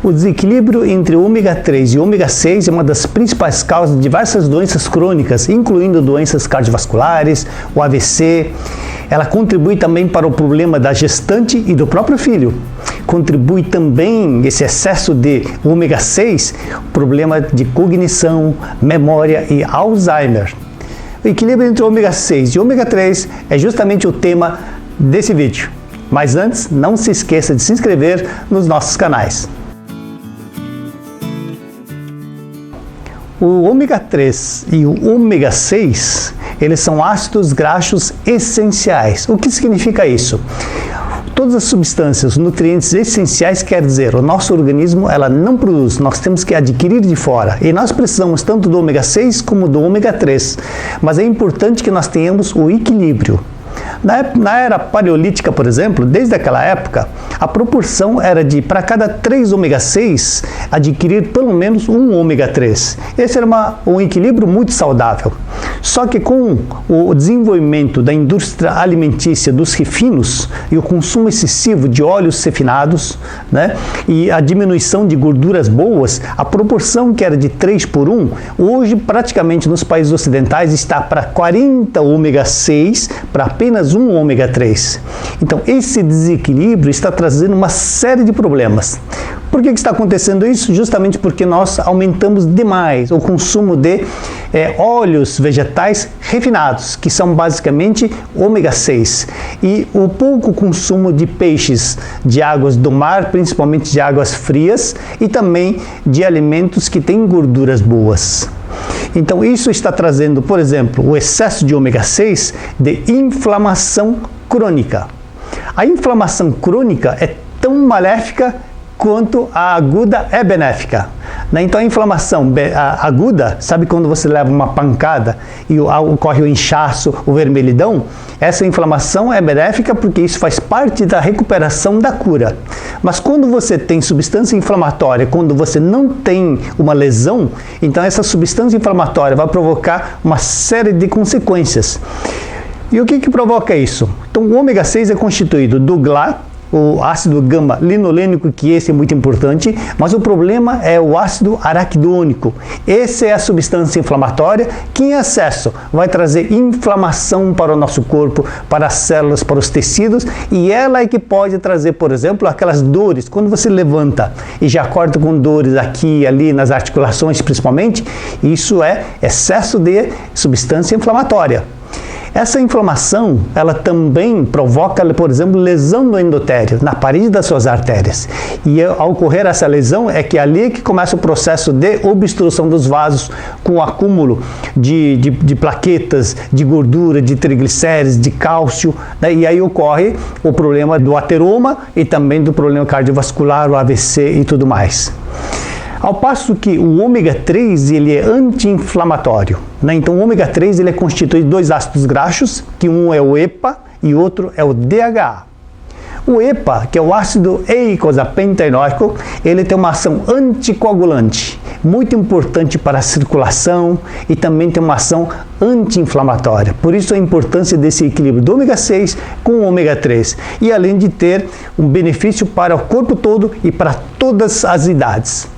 O desequilíbrio entre o ômega 3 e o ômega 6 é uma das principais causas de diversas doenças crônicas, incluindo doenças cardiovasculares, o AVC. Ela contribui também para o problema da gestante e do próprio filho. Contribui também esse excesso de ômega 6, problema de cognição, memória e Alzheimer. O equilíbrio entre o ômega 6 e o ômega 3 é justamente o tema desse vídeo. Mas antes, não se esqueça de se inscrever nos nossos canais. O ômega 3 e o ômega 6, eles são ácidos graxos essenciais. O que significa isso? Todas as substâncias, nutrientes essenciais, quer dizer, o nosso organismo ela não produz, nós temos que adquirir de fora. E nós precisamos tanto do ômega 6 como do ômega 3. Mas é importante que nós tenhamos o equilíbrio. Na era paleolítica, por exemplo, desde aquela época, a proporção era de, para cada 3 ômega 6, adquirir pelo menos um ômega 3. Esse era um equilíbrio muito saudável. Só que com o desenvolvimento da indústria alimentícia dos refinos e o consumo excessivo de óleos refinados, e a diminuição de gorduras boas, a proporção que era de 3 por 1, hoje praticamente nos países ocidentais está para 40 ômega 6 para apenas um ômega 3. Então, esse desequilíbrio está trazendo uma série de problemas. Por que está acontecendo isso? Justamente porque nós aumentamos demais o consumo de óleos vegetais refinados, que são basicamente ômega 6, e o pouco consumo de peixes de águas do mar, principalmente de águas frias, e também de alimentos que têm gorduras boas. Então, isso está trazendo, por exemplo, o excesso de ômega 6 de inflamação crônica. A inflamação crônica é tão maléfica quanto a aguda é benéfica. Então, a inflamação aguda, sabe quando você leva uma pancada e ocorre o inchaço, o vermelhidão? Essa inflamação é benéfica porque isso faz parte da recuperação da cura. Mas quando você tem substância inflamatória, quando você não tem uma lesão, então essa substância inflamatória vai provocar uma série de consequências. E o que provoca isso? Então, o ômega 6 é constituído do GLA, o ácido gama-linolênico, que esse é muito importante, mas o problema é o ácido araquidônico. Essa é a substância inflamatória que, em excesso, vai trazer inflamação para o nosso corpo, para as células, para os tecidos, e ela é que pode trazer, por exemplo, aquelas dores. Quando você levanta e já acorda com dores aqui e ali, nas articulações principalmente, isso é excesso de substância inflamatória. Essa inflamação, ela também provoca, por exemplo, lesão no endotélio, na parede das suas artérias. E ao ocorrer essa lesão, é que ali que começa o processo de obstrução dos vasos, com o acúmulo de plaquetas, de gordura, de triglicérides, de cálcio, e aí ocorre o problema do ateroma e também do problema cardiovascular, o AVC e tudo mais. Ao passo que o ômega 3 ele é anti-inflamatório. Então, o ômega 3 ele é constituído de 2 ácidos graxos, que um é o EPA e outro é o DHA. O EPA, que é o ácido eicosapentaenoico, ele tem uma ação anticoagulante, muito importante para a circulação e também tem uma ação anti-inflamatória. Por isso a importância desse equilíbrio do ômega 6 com o ômega 3. E além de ter um benefício para o corpo todo e para todas as idades.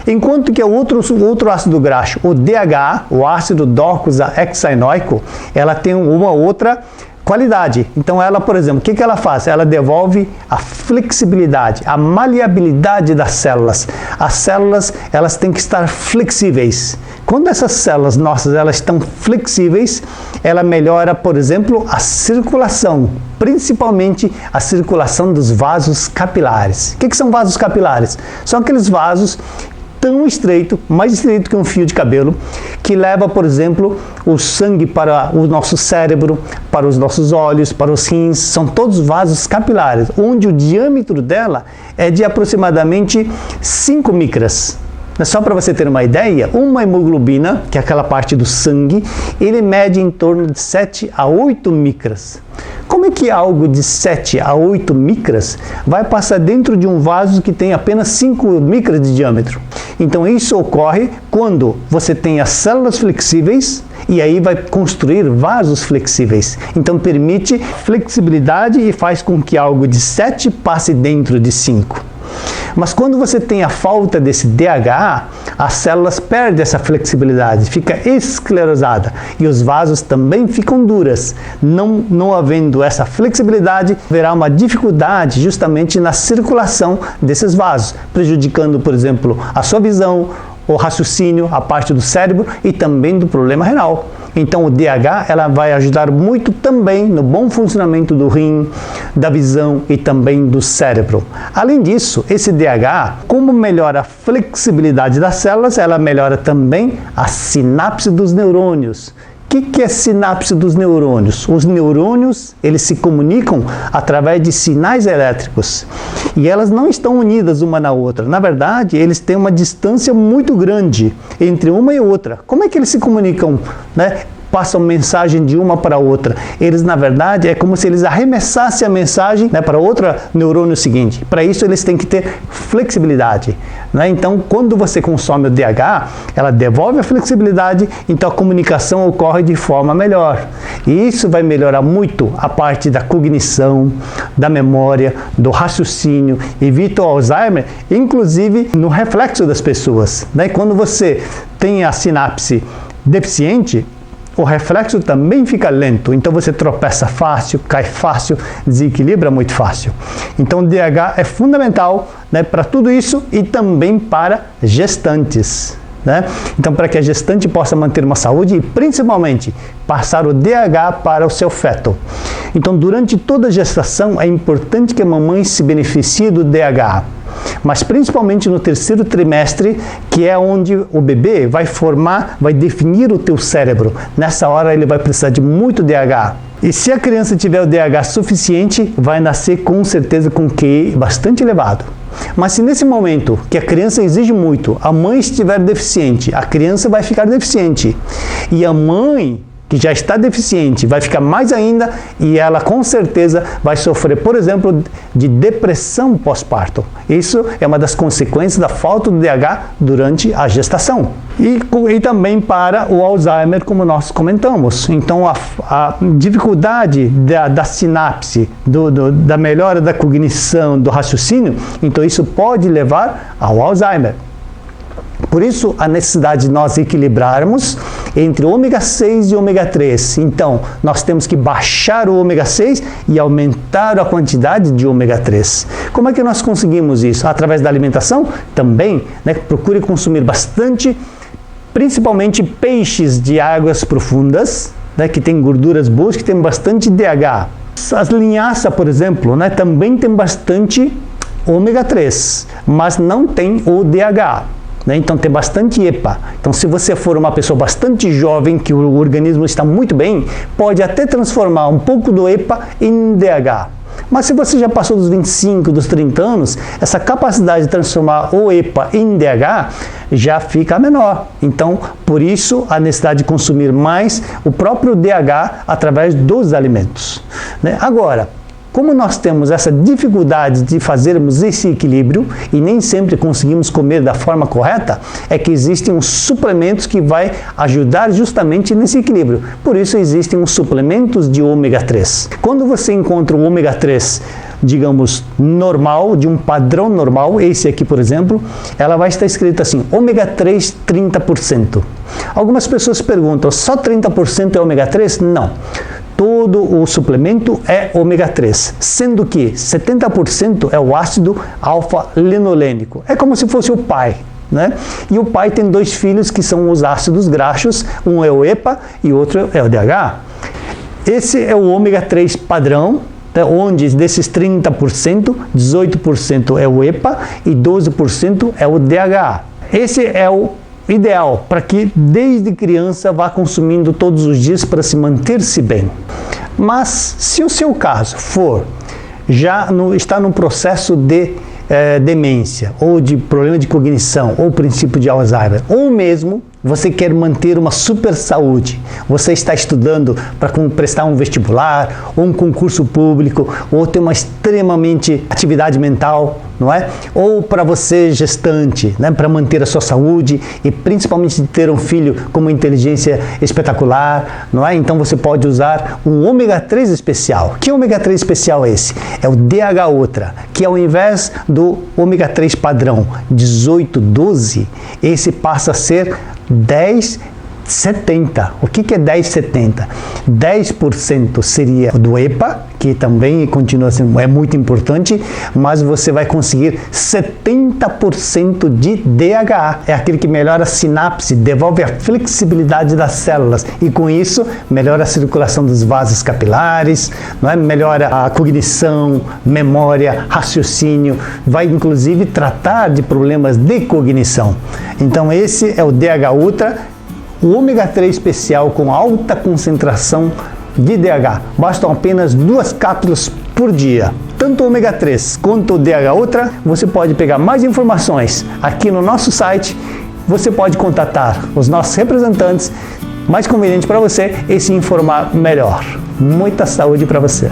Enquanto que o outro ácido graxo, o DHA, o ácido docosahexaenoico, ela tem uma outra qualidade. Então ela, por exemplo, o que ela faz? Ela devolve a flexibilidade, a maleabilidade das células. As células, elas têm que estar flexíveis. Quando essas células nossas, elas estão flexíveis, ela melhora, por exemplo, a circulação, principalmente a circulação dos vasos capilares. O que são vasos capilares? São aqueles vasos tão estreito, mais estreito que um fio de cabelo, que leva, por exemplo, o sangue para o nosso cérebro, para os nossos olhos, para os rins. São todos vasos capilares, onde o diâmetro dela é de aproximadamente 5 micras. Só para você ter uma ideia, uma hemoglobina, que é aquela parte do sangue, ele mede em torno de 7 a 8 micras. Como é que algo de 7 a 8 micras vai passar dentro de um vaso que tem apenas 5 micras de diâmetro? Então isso ocorre quando você tem as células flexíveis e aí vai construir vasos flexíveis. Então permite flexibilidade e faz com que algo de 7 passe dentro de 5. Mas quando você tem a falta desse DHA, as células perdem essa flexibilidade, fica esclerosada e os vasos também ficam duras. Não havendo essa flexibilidade, haverá uma dificuldade justamente na circulação desses vasos, prejudicando, por exemplo, a sua visão, o raciocínio, a parte do cérebro e também do problema renal. Então o DHA ela vai ajudar muito também no bom funcionamento do rim, da visão e também do cérebro. Além disso, esse DHA, como melhora a flexibilidade das células, ela melhora também a sinapse dos neurônios. O que é sinapse dos neurônios? Os neurônios, eles se comunicam através de sinais elétricos e elas não estão unidas uma na outra. Na verdade, eles têm uma distância muito grande entre uma e outra. Como é que eles se comunicam, né? Passam mensagem de uma para outra. Eles, na verdade, é como se eles arremessassem a mensagem, né, para outro neurônio seguinte. Para isso, eles têm que ter flexibilidade, né? Então, quando você consome o DHA, ela devolve a flexibilidade, então a comunicação ocorre de forma melhor. E isso vai melhorar muito a parte da cognição, da memória, do raciocínio, evita o Alzheimer, inclusive no reflexo das pessoas, né? Quando você tem a sinapse deficiente, o reflexo também fica lento, então você tropeça fácil, cai fácil, desequilibra muito fácil. Então o DHA é fundamental, né, para tudo isso e também para gestantes, né? Então para que a gestante possa manter uma saúde e principalmente passar o DHA para o seu feto. Então durante toda a gestação é importante que a mamãe se beneficie do DHA. Mas principalmente no terceiro trimestre, que é onde o bebê vai formar, vai definir o teu cérebro. Nessa hora ele vai precisar de muito DHA. E se a criança tiver o DHA suficiente, vai nascer com certeza com QI bastante elevado. Mas se nesse momento que a criança exige muito, a mãe estiver deficiente, a criança vai ficar deficiente. E a mãe que já está deficiente, vai ficar mais ainda e ela com certeza vai sofrer, por exemplo, de depressão pós-parto. Isso é uma das consequências da falta do DHA durante a gestação. E também para o Alzheimer, como nós comentamos. Então, a dificuldade da sinapse, da melhora da cognição, do raciocínio, então isso pode levar ao Alzheimer. Por isso, a necessidade de nós equilibrarmos entre ômega 6 e ômega 3. Então, nós temos que baixar o ômega 6 e aumentar a quantidade de ômega 3. Como é que nós conseguimos isso? Através da alimentação? Também, né? Procure consumir bastante, principalmente peixes de águas profundas, né? Que tem gorduras boas, que tem bastante DHA. As linhaças, por exemplo, né? Também tem bastante ômega 3, mas não tem o DHA. Então tem bastante EPA. Então se você for uma pessoa bastante jovem, que o organismo está muito bem, pode até transformar um pouco do EPA em DHA. Mas se você já passou dos 25, dos 30 anos, essa capacidade de transformar o EPA em DHA já fica menor. Então, por isso, a necessidade de consumir mais o próprio DHA através dos alimentos, né? Agora, como nós temos essa dificuldade de fazermos esse equilíbrio e nem sempre conseguimos comer da forma correta, é que existem uns suplementos que vai ajudar justamente nesse equilíbrio. Por isso existem os suplementos de ômega 3. Quando você encontra um ômega 3, digamos, normal, de um padrão normal, esse aqui, por exemplo, ela vai estar escrito assim, ômega 3, 30%. Algumas pessoas perguntam, só 30% é ômega 3? Não. Todo o suplemento é ômega 3, sendo que 70% é o ácido alfa-linolênico. É como se fosse o pai, né? E o pai tem dois filhos que são os ácidos graxos, um é o EPA e outro é o DHA. Esse é o ômega 3 padrão, né, onde desses 30%, 18% é o EPA e 12% é o DHA. Esse é o ideal para que desde criança vá consumindo todos os dias para se manter-se bem. Mas se o seu caso for está num processo de demência ou de problema de cognição ou princípio de Alzheimer ou mesmo você quer manter uma super saúde, você está estudando para prestar um vestibular, ou um concurso público, ou ter uma extremamente atividade mental, não é? Ou para você gestante, né? Para manter a sua saúde e principalmente ter um filho com uma inteligência espetacular, não é? Então você pode usar um ômega 3 especial. Que ômega 3 especial é esse? É o DH Ultra, que ao invés do ômega 3 padrão 18, 12, esse passa a ser 10,70. O que é 10,70? 10% seria do EPA, que também continua sendo, é muito importante, mas você vai conseguir 70% de DHA. É aquele que melhora a sinapse, devolve a flexibilidade das células e com isso melhora a circulação dos vasos capilares, não é? Melhora a cognição, memória, raciocínio, vai inclusive tratar de problemas de cognição. Então esse é o DH Ultra, o ômega 3 especial com alta concentração de DH. Bastam apenas 2 cápsulas por dia. Tanto o ômega 3 quanto o DH Ultra, você pode pegar mais informações aqui no nosso site. Você pode contatar os nossos representantes, mais conveniente para você e se informar melhor. Muita saúde para você!